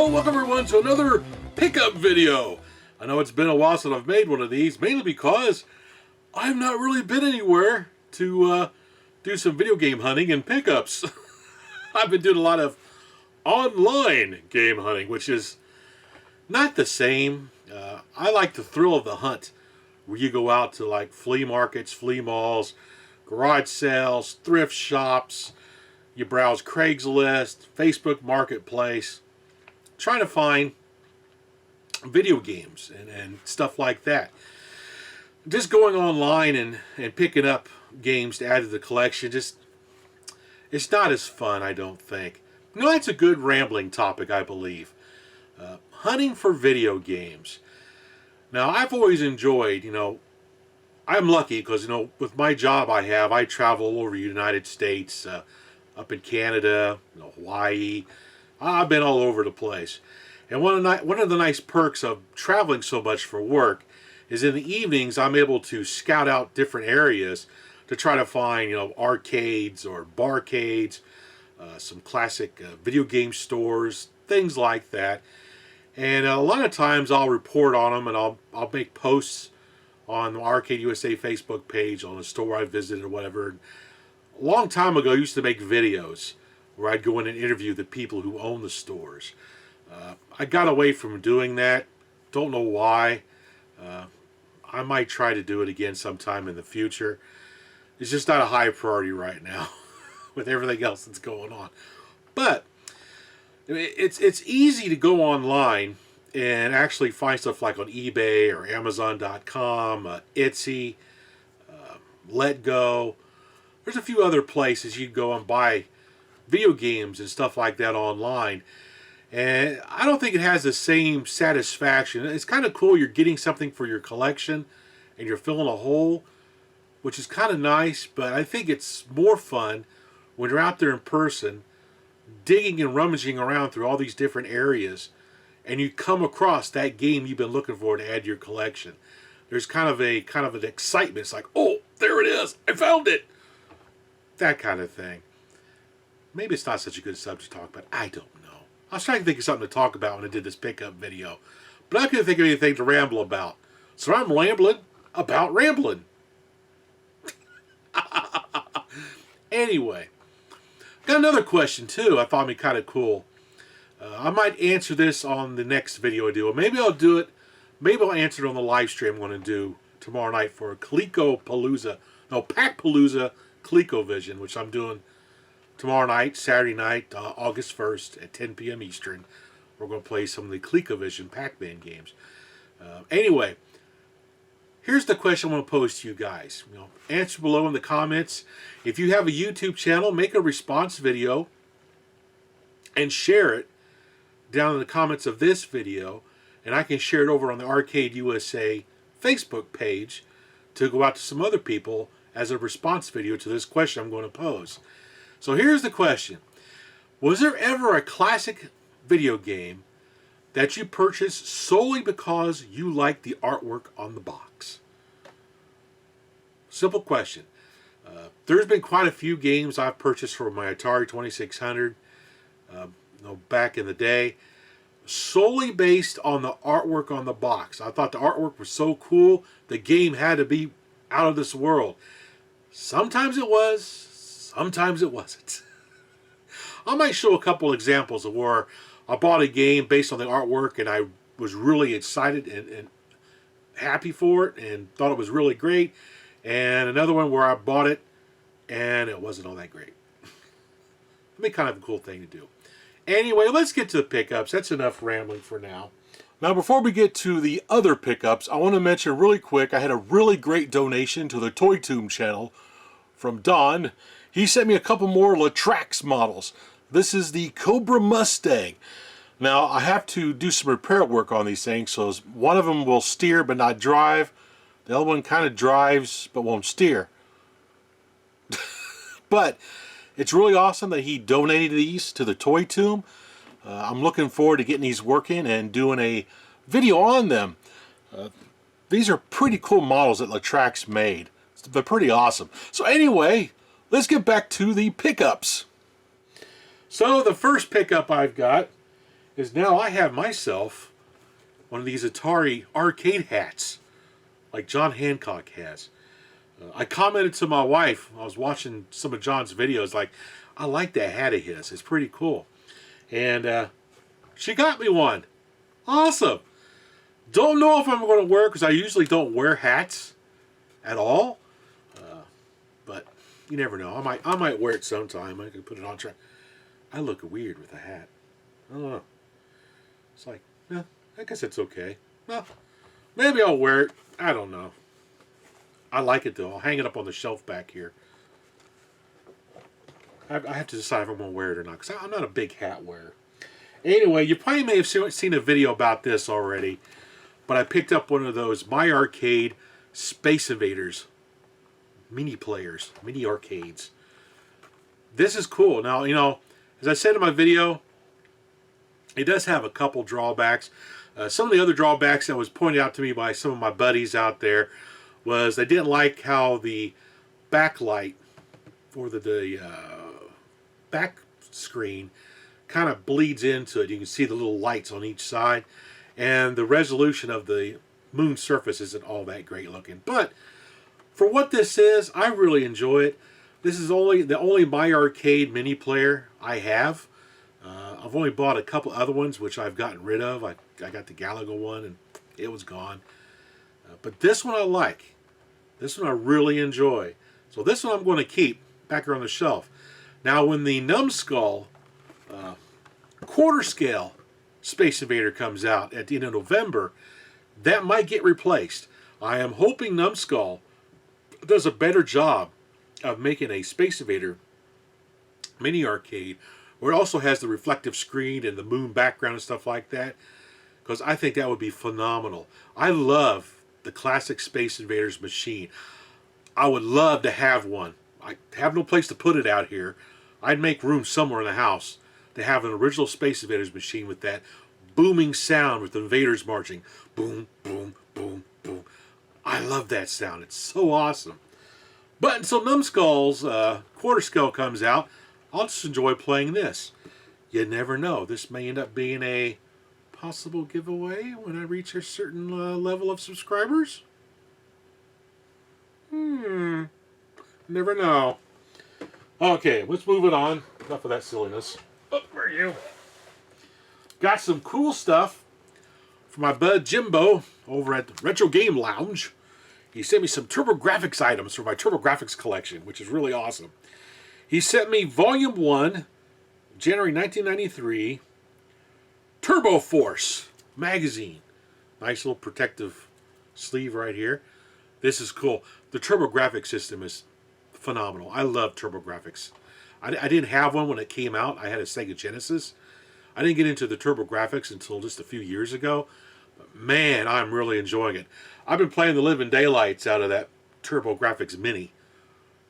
Well, welcome everyone to another pickup video. I know it's been a while since I've made one of these, mainly because I've not really been anywhere to do some video game hunting and pickups. I've been doing a lot of online game hunting, which is not the same. I like the thrill of the hunt, where you go out to like flea markets, flea malls, garage sales, thrift shops, you browse Craigslist, Facebook Marketplace, trying to find video games and stuff like that. Just going online and picking up games to add to the collection, it's not as fun, I don't think. You know, that's a good rambling topic, I believe. Hunting for video games. Now, I've always enjoyed, I'm lucky because, with my job I travel all over the United States, up in Canada, Hawaii. I've been all over the place. And one of the nice perks of traveling so much for work is in the evenings I'm able to scout out different areas to try to find, arcades or barcades, some classic video game stores, things like that. And a lot of times I'll report on them, and I'll make posts on the Arcade USA Facebook page on the store I visited or whatever. A long time ago I used to make videos where I'd go in and interview the people who own the stores. I got away from doing that. Don't know why. I might try to do it again sometime in the future. It's just not a high priority right now with everything else that's going on. But it's easy to go online and actually find stuff like on eBay or Amazon.com, Etsy, LetGo. There's a few other places you can go and buy video games and stuff like that online. And I don't think it has the same satisfaction. It's kind of cool you're getting something for your collection and you're filling a hole, which is kind of nice, but I think it's more fun when you're out there in person digging and rummaging around through all these different areas and you come across that game you've been looking for to add to your collection. There's kind of an excitement. It's like, oh, there it is. I found it. That kind of thing. Maybe it's not such a good subject to talk about. I don't know. I was trying to think of something to talk about when I did this pickup video, but I couldn't think of anything to ramble about. So I'm rambling about rambling. Anyway, got another question too. I thought it'd be kind of cool. I might answer this on the next video I do. Or maybe I'll do it. Maybe I'll answer it on the live stream I'm going to do tomorrow night for Packpalooza ColecoVision, which I'm doing tomorrow night, Saturday night, August 1st at 10 p.m. Eastern. We're going to play some of the ColecoVision Pac-Man games. Anyway, here's the question I'm going to pose to you guys. Answer below in the comments. If you have a YouTube channel, make a response video and share it down in the comments of this video, and I can share it over on the Arcade USA Facebook page to go out to some other people as a response video to this question I'm going to pose. So here's the question. Was there ever a classic video game that you purchased solely because you liked the artwork on the box? Simple question. There's been quite a few games I've purchased for my Atari 2600 back in the day, solely based on the artwork on the box. I thought the artwork was so cool, the game had to be out of this world. Sometimes it was, sometimes it wasn't. I might show a couple examples of where I bought a game based on the artwork and I was really excited and happy for it and thought it was really great. And another one where I bought it and it wasn't all that great. It'd be kind of a cool thing to do. Anyway, let's get to the pickups. That's enough rambling for now. Now, before we get to the other pickups, I want to mention really quick, I had a really great donation to the Toy Tomb channel from Don. He sent me a couple more Latrax models. This is the Cobra Mustang. Now, I have to do some repair work on these things, so one of them will steer but not drive. The other one kind of drives but won't steer. But it's really awesome that he donated these to the Toy Tomb. I'm looking forward to getting these working and doing a video on them. These are pretty cool models that Latrax made. They're pretty awesome. So anyway, let's get back to the pickups. So the first pickup I've got is now I have myself one of these Atari Arcade hats, like John Hancock has. I commented to my wife, I was watching some of John's videos, like, I like that hat of his. It's pretty cool. And she got me one. Awesome. Don't know if I'm going to wear it because I usually don't wear hats at all. But you never know. I might wear it sometime. I could put it on. I look weird with a hat. I don't know. It's like, yeah, I guess it's okay. Well, maybe I'll wear it. I don't know. I like it though. I'll hang it up on the shelf back here. I have to decide if I'm going to wear it or not because I'm not a big hat wearer. Anyway, you probably may have seen a video about this already, but I picked up one of those My Arcade Space Invaders mini players, mini arcades. This is cool. Now, you know, as I said in my video, it does have a couple drawbacks. Some of the other drawbacks that was pointed out to me by some of my buddies out there was they didn't like how the backlight for the back screen kind of bleeds into it. You can see the little lights on each side, and the resolution of the moon surface isn't all that great looking. But for what this is, I really enjoy it. This is the only My Arcade mini player I have. I've only bought a couple other ones, which I've gotten rid of. I got the Galaga one, and it was gone. But this one I like. This one I really enjoy. So this one I'm going to keep back here on the shelf. Now, when the Numbskull quarter scale Space Invader comes out at the end of November, that might get replaced. I am hoping Numbskull does a better job of making a Space Invader mini arcade where it also has the reflective screen and the moon background and stuff like that, because I think that would be phenomenal. I love the classic Space Invaders machine. I would love to have one. I have no place to put it out here. I'd make room somewhere in the house to have an original Space Invaders machine with that booming sound with the invaders marching. Boom, boom, boom, boom. I love that sound. It's so awesome. But until Numbskull's quarter scale comes out, I'll just enjoy playing this. You never know. This may end up being a possible giveaway when I reach a certain level of subscribers. Never know. Okay, let's move it on. Enough of that silliness. Oh, where are you? Got some cool stuff from my bud Jimbo over at the Retro Game Lounge. He sent me some TurboGrafx items for my TurboGrafx collection, which is really awesome. He sent me Volume 1, January 1993, Turbo Force magazine. Nice little protective sleeve right here. This is cool. The TurboGrafx system is phenomenal. I love TurboGrafx. I didn't have one when it came out. I had a Sega Genesis. I didn't get into the TurboGrafx until just a few years ago. But man, I'm really enjoying it. I've been playing the living daylights out of that TurboGrafx Mini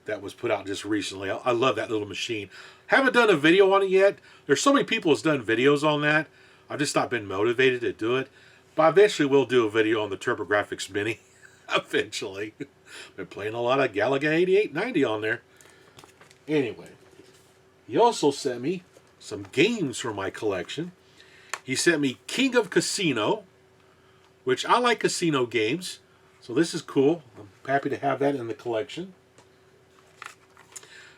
that was put out just recently. I love that little machine. Haven't done a video on it yet. There's so many people that's done videos on that. I've just not been motivated to do it. But I eventually will do a video on the TurboGrafx Mini. Eventually. Been playing a lot of Galaga 8890 on there. Anyway, he also sent me some games from my collection. He sent me King of Casino, which I like casino games. So this is cool. I'm happy to have that in the collection.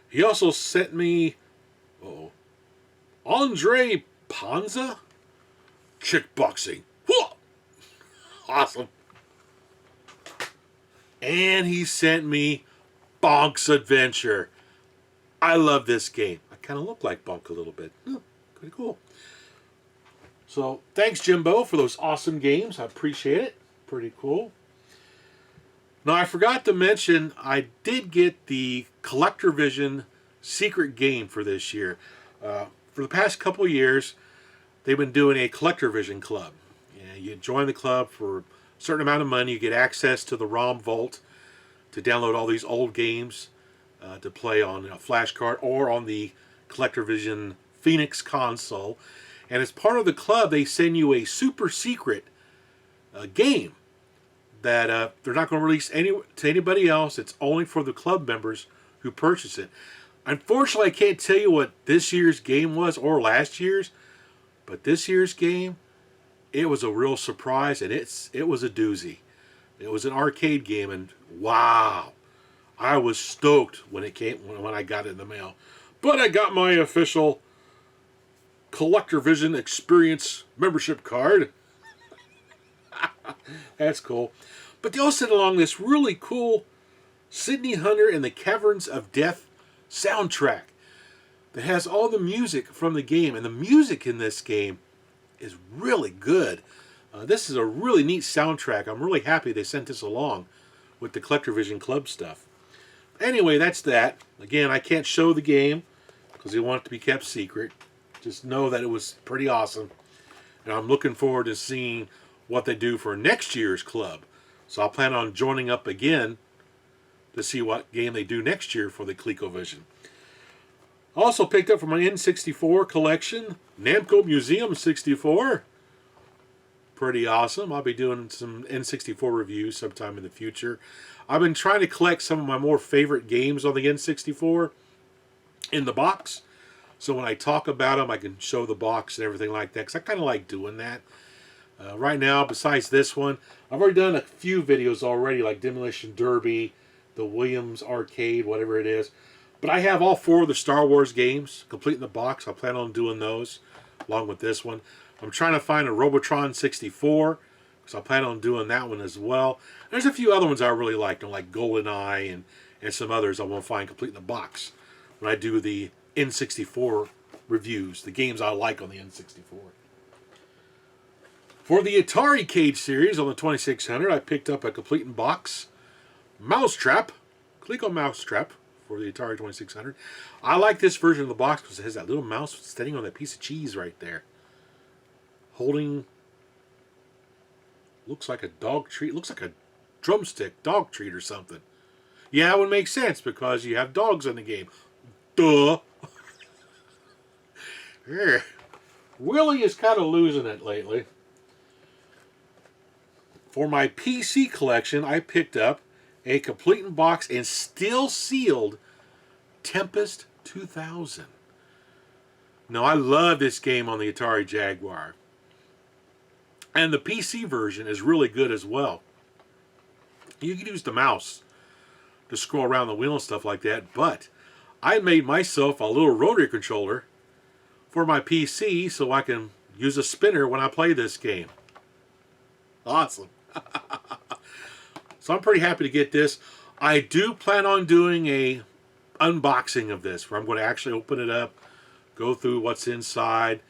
He also sent me Andre Panza Kickboxing. Whoa! Awesome. And he sent me Bonk's Adventure. I love this game. I kind of look like Bonk a little bit. Pretty cool. So thanks, Jimbo, for those awesome games. I appreciate it. Pretty cool. Now, I forgot to mention, I did get the Collector Vision secret game for this year. For the past couple years, they've been doing a Collector Vision club. You join the club for a certain amount of money. You get access to the ROM vault to download all these old games to play on a flash card or on the Collector Vision Phoenix console. And as part of the club, they send you a super secret game that they're not going to release to anybody else. It's only for the club members who purchase it. Unfortunately, I can't tell you what this year's game was or last year's, But this year's game, it was a real surprise, and it was a doozy. It was an arcade game, and wow, I was stoked when I got it in the mail. But I got my official Collector Vision Experience membership card. That's cool. But they also sent along this really cool Sidney Hunter and the Caverns of Death soundtrack that has all the music from the game. And the music in this game is really good. This is a really neat soundtrack. I'm really happy they sent this along with the Collector Vision Club stuff. Anyway, that's that. Again, I can't show the game because they want it to be kept secret. Just know that it was pretty awesome. And I'm looking forward to seeing what they do for next year's club. So I'll plan on joining up again to see what game they do next year for the ColecoVision. Also picked up from my N64 collection, Namco Museum 64. Pretty awesome. I'll be doing some N64 reviews sometime in the future. I've been trying to collect some of my more favorite games on the N64 in the box. So when I talk about them, I can show the box and everything like that, because I kind of like doing that. Right now, besides this one, I've already done a few videos already, like Demolition Derby, the Williams Arcade, whatever it is. But I have all 4 of the Star Wars games complete in the box. I plan on doing those along with this one. I'm trying to find a Robotron 64, because I plan on doing that one as well. There's a few other ones I really like GoldenEye and some others I won't find complete in the box when I do the N64 reviews, the games I like on the N64. For the Atari Arcade series on the 2600, I picked up a complete in box Mousetrap, Coleco Mousetrap for the Atari 2600. I like this version of the box because it has that little mouse standing on that piece of cheese right there, holding, looks like a dog treat, looks like a drumstick dog treat or something. Yeah, it would make sense because you have dogs in the game. Duh. Willie is kind of losing it lately. For my PC collection, I picked up a complete in box and still sealed Tempest 2000. Now, I love this game on the Atari Jaguar. And the PC version is really good as well. You can use the mouse to scroll around the wheel and stuff like that, but I made myself a little rotary controller for my PC so I can use a spinner when I play this game. Awesome. So I'm pretty happy to get this. I do plan on doing a unboxing of this where I'm going to actually open it up, go through what's inside,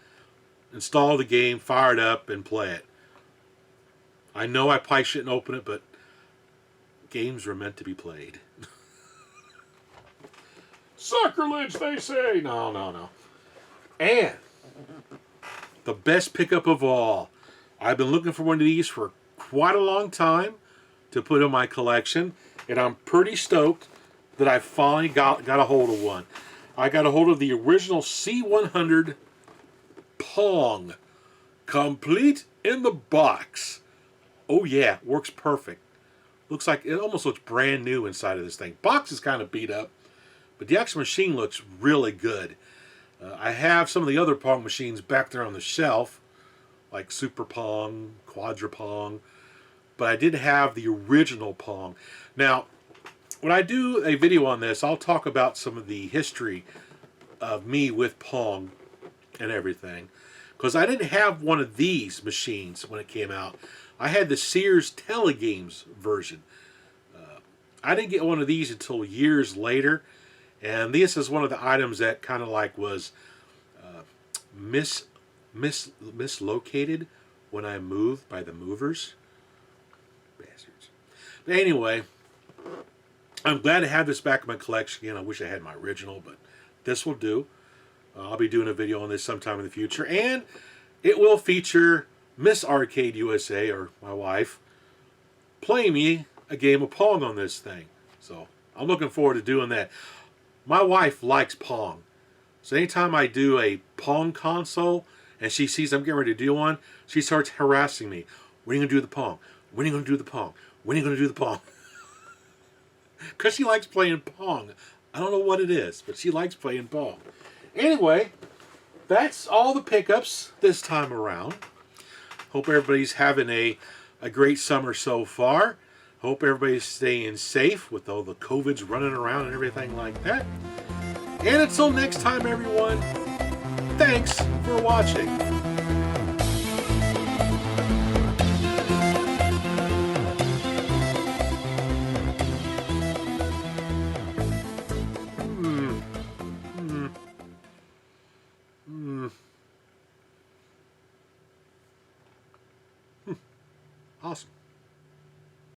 install the game, fire it up, and play it. I know I probably shouldn't open it, but games are meant to be played. Sacrilege, they say. No. And the best pickup of all. I've been looking for one of these for quite a long time to put in my collection, and I'm pretty stoked that I finally got a hold of one. I got a hold of the original C100 Pong, complete in the box. Oh yeah, works perfect. Looks like it almost looks brand new inside of this thing. Box is kind of beat up, but the actual machine looks really good. I have some of the other Pong machines back there on the shelf, like Super Pong, Quadra Pong, but I did have the original Pong. Now, when I do a video on this, I'll talk about some of the history of me with Pong and everything, because I didn't have one of these machines when it came out. I had the Sears Telegames version. I didn't get one of these until years later, and this is one of the items that kind of like was mislocated when I moved by the movers. Bastards. But anyway, I'm glad to have this back in my collection again. I wish I had my original, but this will do. I'll be doing a video on this sometime in the future, and it will feature Miss Arcade USA, or my wife, playing me a game of Pong on this thing. So I'm looking forward to doing that. My wife likes Pong. So anytime I do a Pong console and she sees I'm getting ready to do one, she starts harassing me. When are you going to do the Pong? When are you going to do the Pong? When are you going to do the Pong? Because she likes playing Pong. I don't know what it is, but she likes playing Pong. Anyway, that's all the pickups this time around. Hope everybody's having a great summer so far. Hope everybody's staying safe with all the COVIDs running around and everything like that. And until next time, everyone, thanks for watching.